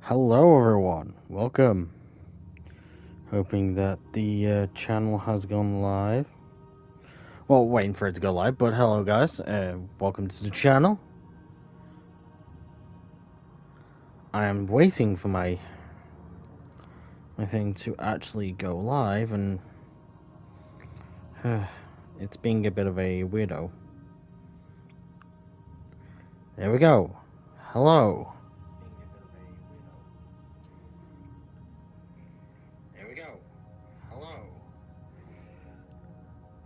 Hello everyone, welcome. Hoping that the channel has gone live. Well, waiting for it to go live, but hello guys, welcome to the channel. I am waiting for my thing to actually go live, and it's being a bit of a weirdo. There we go. Hello.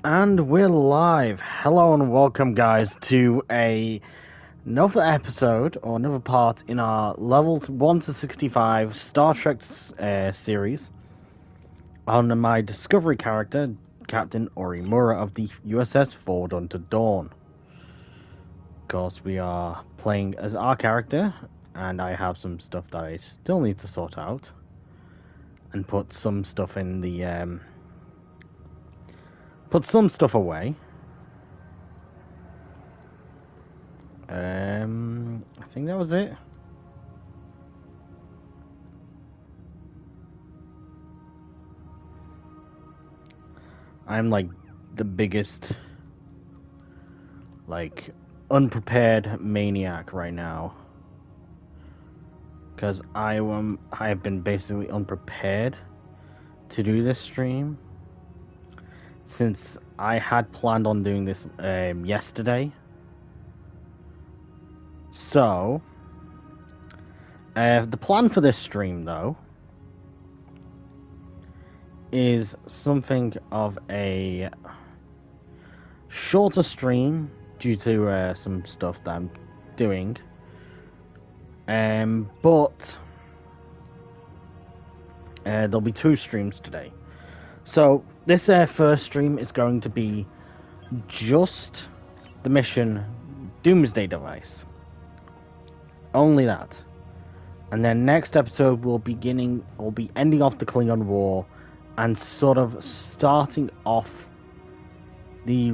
And we're live. Hello and welcome guys to another episode or another part in our levels 1 to 65 Star Trek series on my Discovery character, Captain Orimura of the USS Forward Unto Dawn. Of course, we are playing as our character, and I have some stuff that I still need to sort out and put some stuff in the put some stuff away. I think that was it. I'm like the biggest, like, unprepared maniac right now, because I have been basically unprepared to do this stream. Since I had planned on doing this yesterday. So, the plan for this stream, though, is something of a shorter stream due to some stuff that I'm doing. But there'll be 2 streams today. So, this first stream is going to be just the mission Doomsday Device. Only that. And then next episode we'll be ending off the Klingon War and sort of starting off the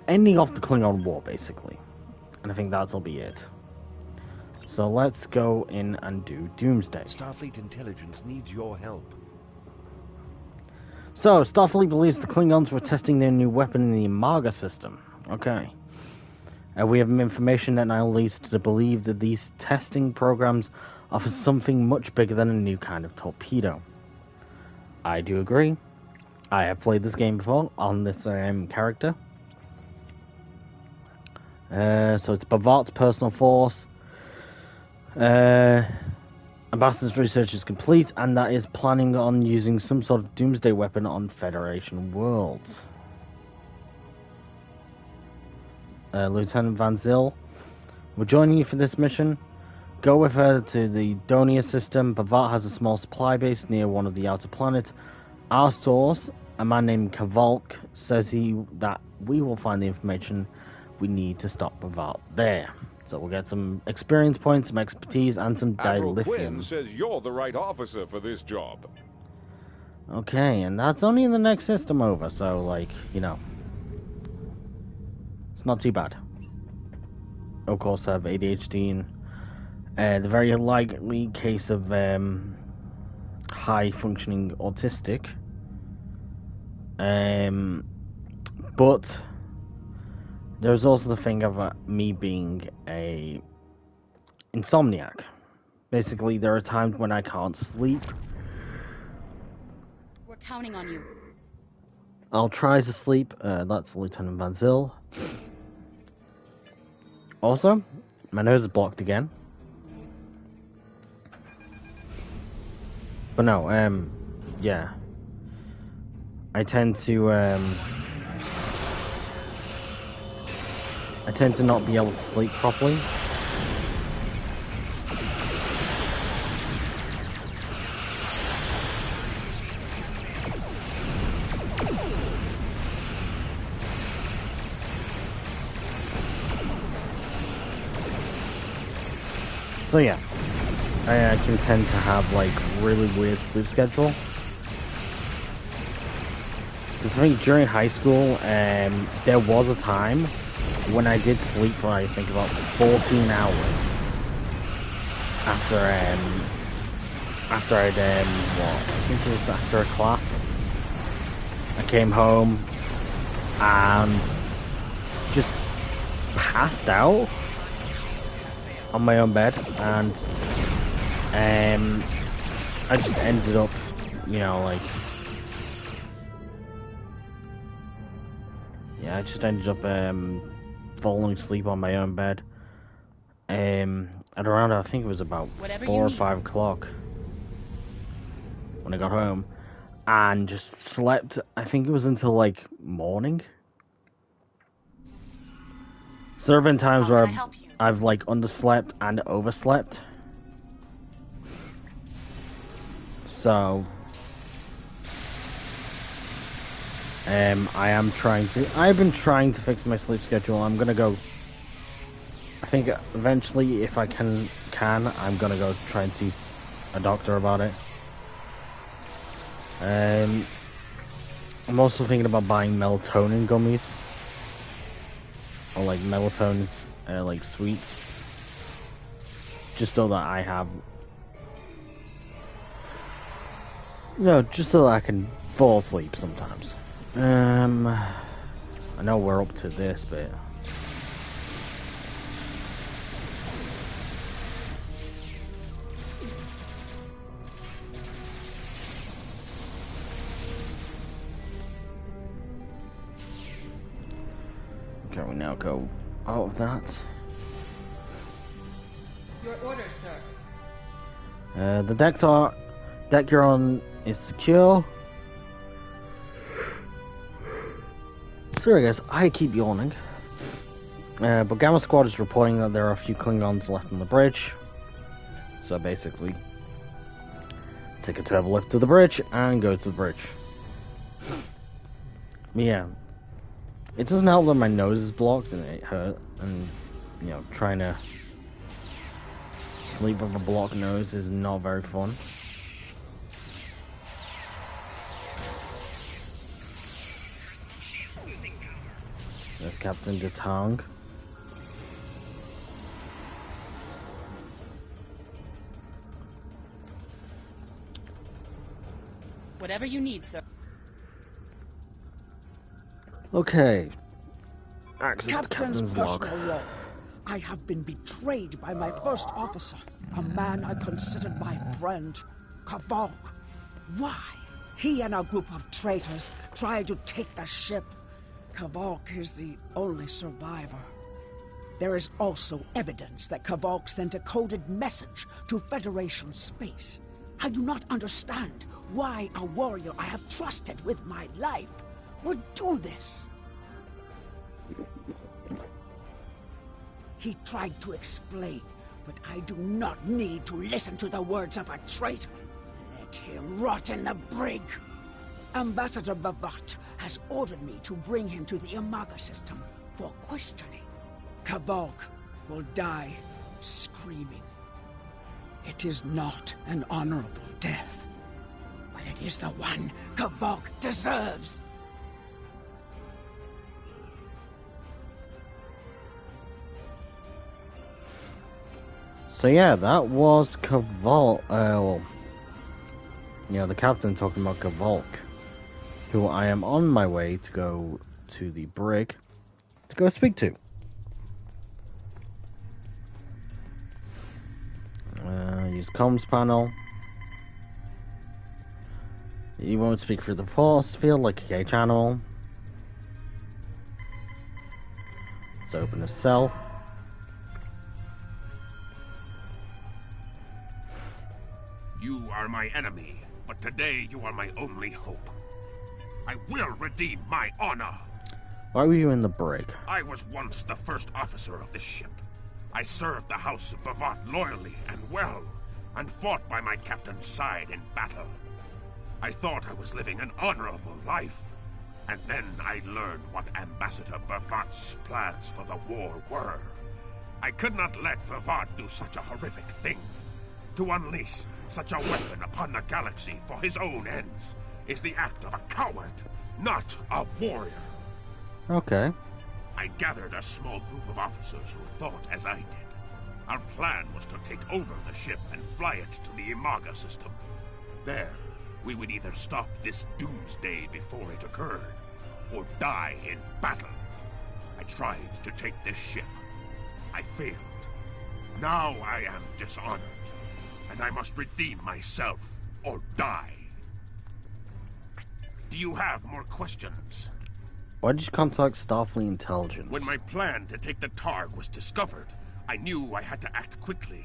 ending off the Klingon War, basically. And I think that'll be it. So let's go in and do Doomsday. Starfleet intelligence needs your help. So, Starfleet believes the Klingons were testing their new weapon in the Imaga system. Okay. We have information that now leads to believe that these testing programs offer something much bigger than a new kind of torpedo. I do agree. I have played this game before on this character. So it's Bavart's personal force. Ambassador's research is complete, and that is planning on using some sort of Doomsday Weapon on Federation worlds. Lieutenant Van Zyl, we're joining you for this mission. Go with her to the Donia system. Bavart has a small supply base near one of the outer planets. Our source, a man named Kavalk, says that we will find the information we need to stop Bavart there. So we'll get some experience points, some expertise, and some Admiral dilithium. Quinn says you're the right officer for this job. Okay, and that's only in the next system over, so, like, you know, it's not too bad. Of course, I have ADHD and the very likely case of high-functioning autistic. But there's also the thing of me being a insomniac. Basically, there are times when I can't sleep. We're counting on you. I'll try to sleep. That's Lieutenant Van Zyl. Also, my nose is blocked again. But no, yeah. I tend to not be able to sleep properly. So yeah, I can tend to have like really weird sleep schedule. Because I think during high school, there was a time when I did sleep for I think about 14 hours after I'd what, I think it was after a class. I came home and just passed out on my own bed, and I just ended up, you know, like, yeah, I just ended up falling asleep on my own bed at around, I think it was about 4 or 5 o'clock when I got home, and just slept, I think it was until like morning. So there have been times where I've like underslept and overslept. So I've been trying to fix my sleep schedule. I'm gonna go, I think eventually, if I can, I'm gonna go try and see a doctor about it. I'm also thinking about buying melatonin gummies, or like melatonin like sweets, just so that I have, you know, just so that I can fall asleep sometimes. I know we're up to this bit. Okay, we now go out of that. Your orders, sir. The deck you're on is secure. Sorry guys, I keep yawning. But Gamma Squad is reporting that there are a few Klingons left on the bridge. So basically, take a turbo lift to the bridge and go to the bridge. Yeah. It doesn't help that my nose is blocked and it hurt, and, you know, trying to sleep with a blocked nose is not very fun. There's Captain Detang. Whatever you need, sir. Okay. Access to Captain's Captain's log. personal log. I have been betrayed by my first officer, a man I considered my friend, Kavok. Why? He and a group of traitors tried to take the ship. Kavok is the only survivor. There is also evidence that Kavok sent a coded message to Federation space. I do not understand why a warrior I have trusted with my life would do this. He tried to explain, but I do not need to listen to the words of a traitor. Let him rot in the brig. Ambassador Bavat has ordered me to bring him to the Imaga system for questioning. Kavok will die screaming. It is not an honorable death, but it is the one Kavok deserves. So yeah, that was Kavok. Well, you know, the captain talking about Kavok, who I am on my way to go to the brig to go speak to. Use comms panel. You won't speak through the force field like a cage channel. Let's open a cell. You are my enemy, but today you are my only hope. I will redeem my honor. Why were you in the brig? I was once the first officer of this ship. I served the House of Bavat loyally and well, and fought by my captain's side in battle. I thought I was living an honorable life, and then I learned what Ambassador Bavat's plans for the war were. I could not let Bavat do such a horrific thing. To unleash such a weapon upon the galaxy for his own ends is the act of a coward, not a warrior. Okay. I gathered a small group of officers who thought as I did. Our plan was to take over the ship and fly it to the Imaga system. There, we would either stop this doomsday before it occurred, or die in battle. I tried to take this ship. I failed. Now I am dishonored, and I must redeem myself or die. Do you have more questions? Why did you contact Starfleet Intelligence? When my plan to take the Targ was discovered, I knew I had to act quickly.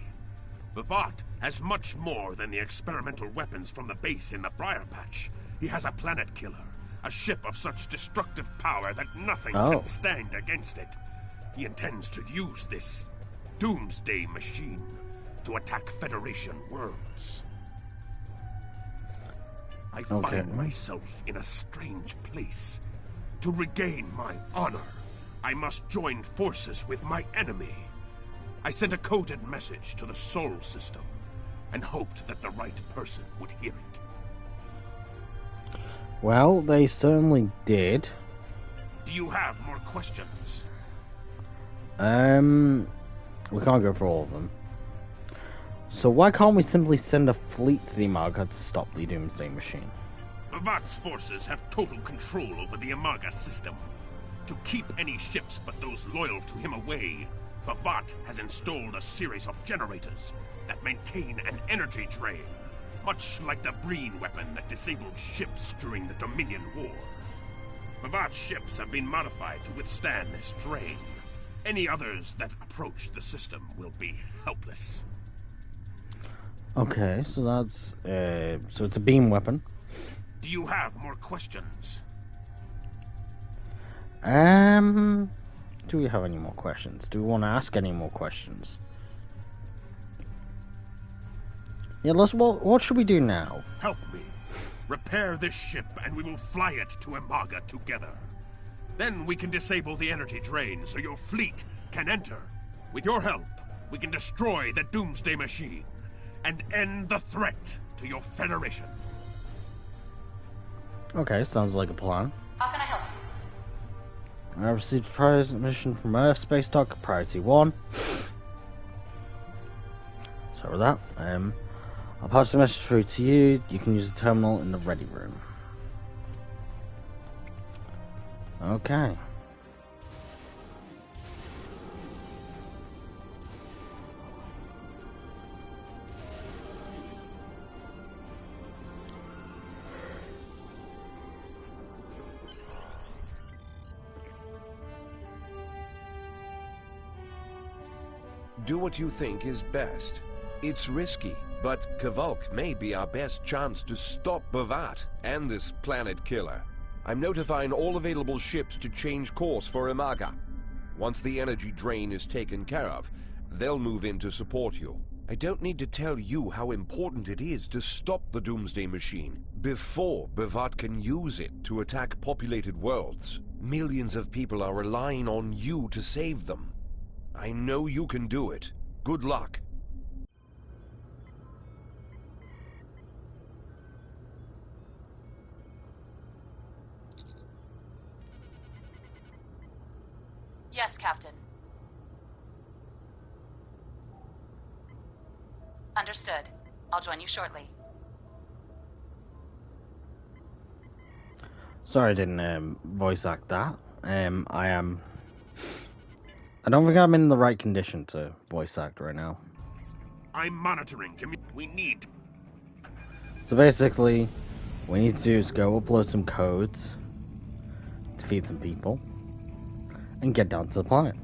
Bavat has much more than the experimental weapons from the base in the Briar Patch. He has a planet killer, a ship of such destructive power that nothing can stand against it. He intends to use this Doomsday machine to attack Federation worlds. I find myself in a strange place. To regain my honor, I must join forces with my enemy. I sent a coded message to the Sol system and hoped that the right person would hear it. Well, they certainly did. Do you have more questions? We can't go for all of them. So why can't we simply send a fleet to the Imaga to stop the Doomsday Machine? Bavat's forces have total control over the Imaga system. To keep any ships but those loyal to him away, Bavat has installed a series of generators that maintain an energy drain, much like the Breen weapon that disabled ships during the Dominion War. Bavat's ships have been modified to withstand this drain. Any others that approach the system will be helpless. Okay, so that's so it's a beam weapon. Do you have more questions? Do we have any more questions? Do we want to ask any more questions? Yeah, what should we do now? Help me. Repair this ship and we will fly it to Imaga together. Then we can disable the energy drain so your fleet can enter. With your help, we can destroy the Doomsday Machine and end the threat to your Federation. Okay, sounds like a plan. How can I help you? I received a prize mission from Earth Space Dock, Priority 1. Sorry about that. I'll pass the message through to you. You can use the terminal in the ready room. Okay. Do what you think is best. It's risky, but Kavok may be our best chance to stop Bavat and this planet killer. I'm notifying all available ships to change course for Imaga. Once the energy drain is taken care of, they'll move in to support you. I don't need to tell you how important it is to stop the Doomsday Machine before Bavat can use it to attack populated worlds. Millions of people are relying on you to save them. I know you can do it. Good luck. Yes, Captain. Understood. I'll join you shortly. Sorry I didn't voice act that. I don't think I'm in the right condition to voice act right now. I'm monitoring. We need... So basically, what we need to do is go upload some codes, defeat some people, and get down to the planet.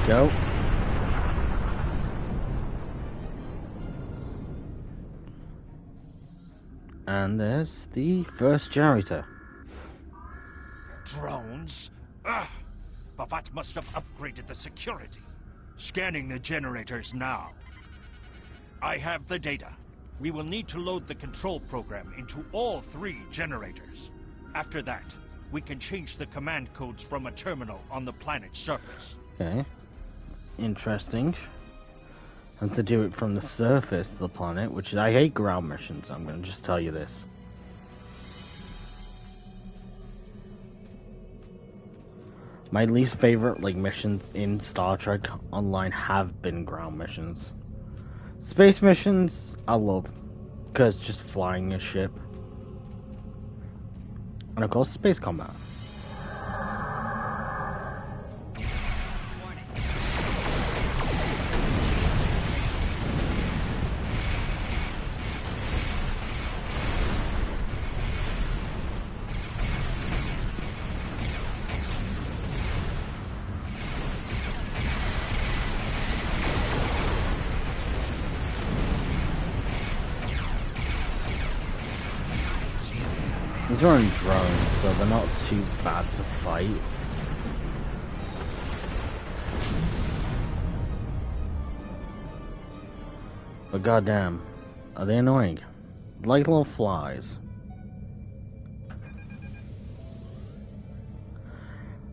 Go. And there's the first generator. Drones? Ugh! Bavat must have upgraded the security. Scanning the generators now. I have the data. We will need to load the control program into all 3 generators. After that, we can change the command codes from a terminal on the planet's surface. Okay. Interesting. And to do it from the surface of the planet, which I hate ground missions, I'm going to just tell you this. My least favorite missions in Star Trek Online have been ground missions. Space missions, I love, because just flying a ship. And of course, space combat. These are on drones, so they're not too bad to fight. But goddamn, are they annoying? Like little flies.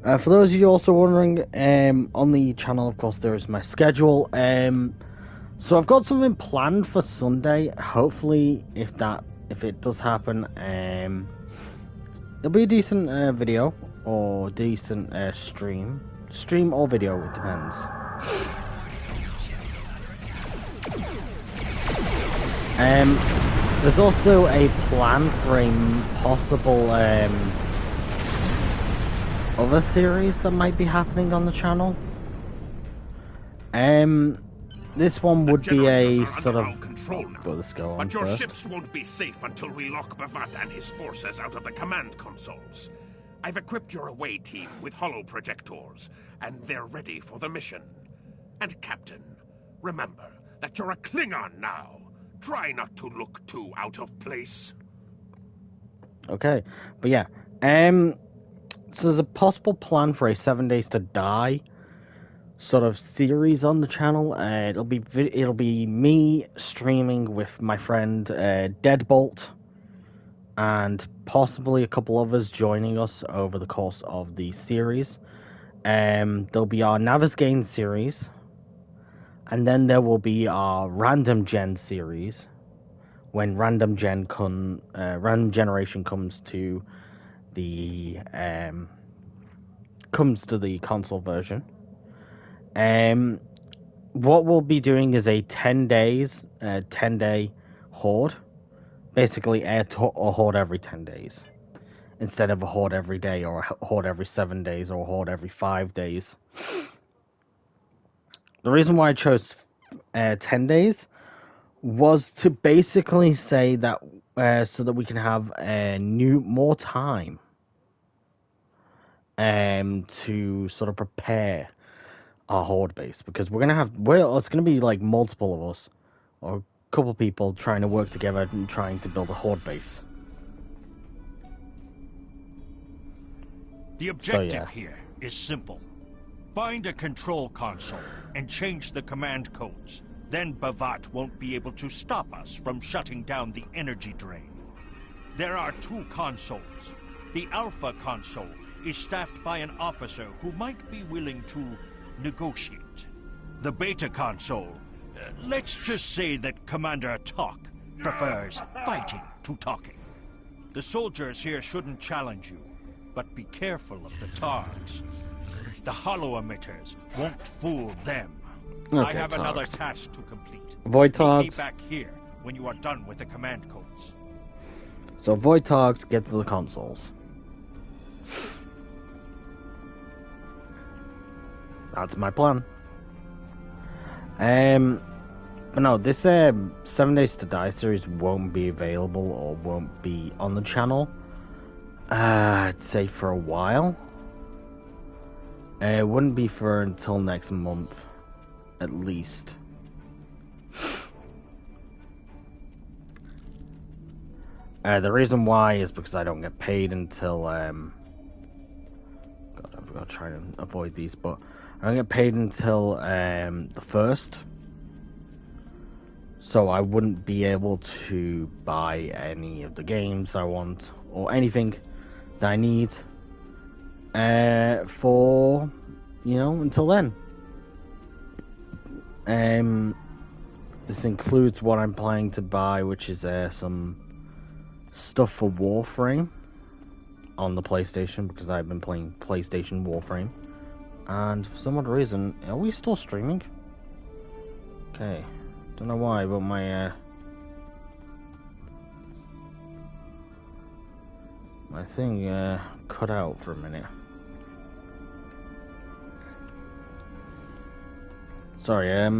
For those of you also wondering, on the channel, of course, there is my schedule. So I've got something planned for Sunday. Hopefully, if it does happen, it'll be a decent video or decent stream or video. It depends. There's also a plan for a possible other series that might be happening on the channel. This one would be a sort of. Let's go on but your first. ships won't be safe until we lock Bavat and his forces out of the command consoles. I've equipped your away team with holoprojectors, and they're ready for the mission. And Captain, remember that you're a Klingon now. Try not to look too out of place. Okay, but yeah, so there's a possible plan for a 7 Days to Die sort of series on the channel. It'll be me streaming with my friend Deadbolt, and possibly a couple others joining us over the course of the series. There'll be our Navigain series, and then there will be our Random Gen series when Random Generation comes to the console version. What we'll be doing is a 10-day horde. Basically, a horde every 10 days. Instead of a horde every day, or a horde every 7 days, or a horde every 5 days. The reason why I chose 10 days was to basically say that so that we can have more time to sort of prepare our horde base, because it's gonna be like multiple of us or a couple people trying to work together and trying to build a horde base. The objective here is simple. Find a control console and change the command codes. Then Bavat won't be able to stop us from shutting down the energy drain. There are 2 consoles. The Alpha console is staffed by an officer who might be willing to negotiate. The Beta console, let's just say that Commander Talk prefers fighting to talking. The soldiers here shouldn't challenge you, but be careful of the Targs. The holo emitters won't fool them. Okay, I have another Targs. task to complete. Avoid Meet me Targs. back here when you are done with the command codes. So avoid Targs, get to the consoles. That's my plan. But no, this 7 Days to Die series won't be available or won't be on the channel. I'd say for a while. It wouldn't be for until next month, at least. The reason why is because I don't get paid until God, I'm gonna try to avoid these, but I don't get paid until the 1st. So I wouldn't be able to buy any of the games I want or anything that I need for, you know, until then. This includes what I'm planning to buy, which is some stuff for Warframe on the PlayStation, because I've been playing PlayStation Warframe. And for some odd reason, are we still streaming? Okay, don't know why, but my thing cut out for a minute. Sorry,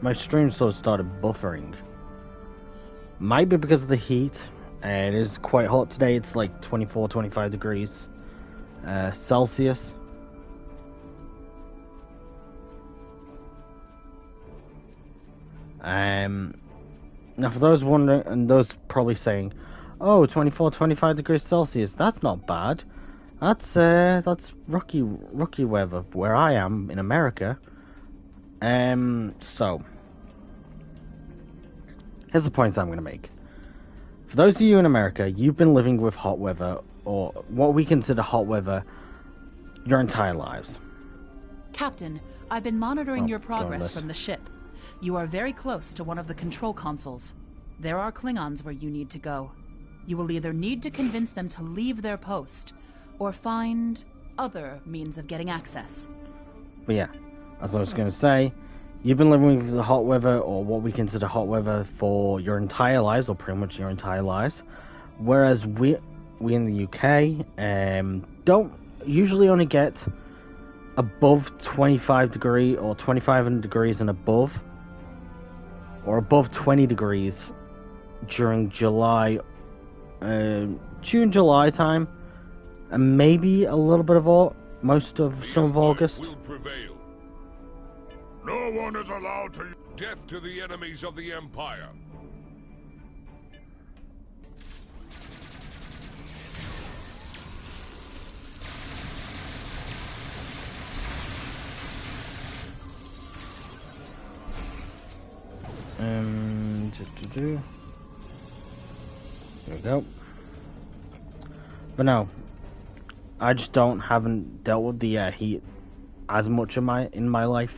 my stream sort of started buffering. Might be because of the heat. It is quite hot today. It's like 24, 25 degrees Celsius. Now for those wondering, and those probably saying, oh, 24, 25 degrees Celsius, that's not bad. That's rookie weather where I am in America. So here's the points I'm going to make. For those of you in America, you've been living with hot weather, or what we consider hot weather, your entire lives. Captain, I've been monitoring your progress from the ship. You are very close to one of the control consoles. There are Klingons where you need to go. You will either need to convince them to leave their post, or find other means of getting access. But yeah, as I was going to say, you've been living with the hot weather, or what we consider hot weather, for your entire lives, or pretty much your entire lives. Whereas we in the UK don't usually only get above 25 degree or 25 degrees and above, or above 20 degrees during July, June, July time, and maybe a little bit of most of some of August. Will prevail. No one is allowed to... Death to the enemies of the Empire. There we go. But no, I just haven't dealt with the heat as much in my life.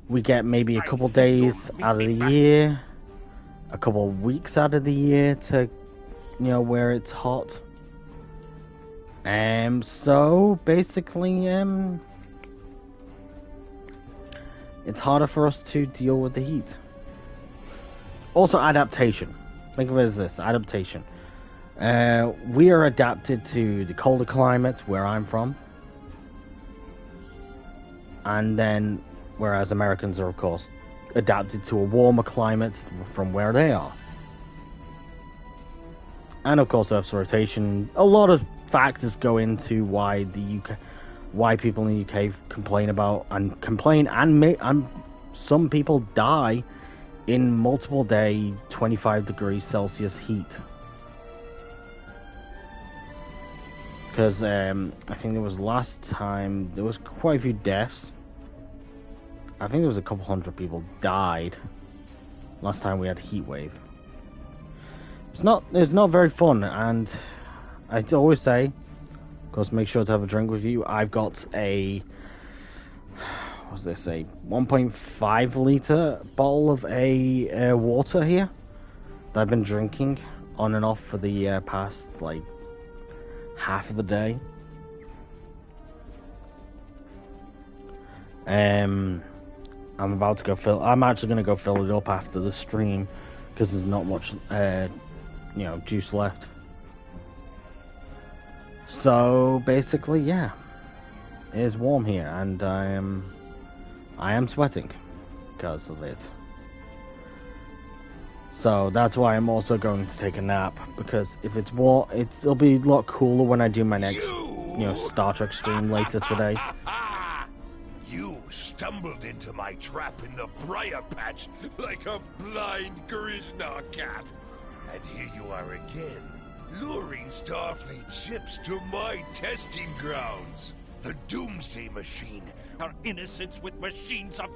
We get maybe a couple days out of the year, a couple of weeks out of the year to, you know, where it's hot. So basically, it's harder for us to deal with the heat. Also, adaptation. Think of it as this, adaptation. We are adapted to the colder climate where I'm from. And then, whereas Americans are, of course, adapted to a warmer climate from where they are. And of course, Earth's rotation. A lot of factors go into why people in the UK complain, and some people die in multiple day 25 degrees Celsius heat. Because I think there was last time, there was quite a few deaths. I think there was a couple hundred people died last time we had a heat wave. It's not very fun, and I always say, of course, make sure to have a drink with you. I've got a, what's this, a 1.5 litre bottle of water here that I've been drinking on and off for the past, like, half of the day. I'm about to go I'm actually going to go fill it up after the stream, because there's not much, juice left. So, basically, yeah. It is warm here, and I am sweating because of it. So that's why I'm also going to take a nap, because if it's warm, it'll be a lot cooler when I do my next, Star Trek stream later today. You stumbled into my trap in the briar patch like a blind Krishna cat. And here you are again, luring Starfleet ships to my testing grounds. The Doomsday machine. Our innocence with machines of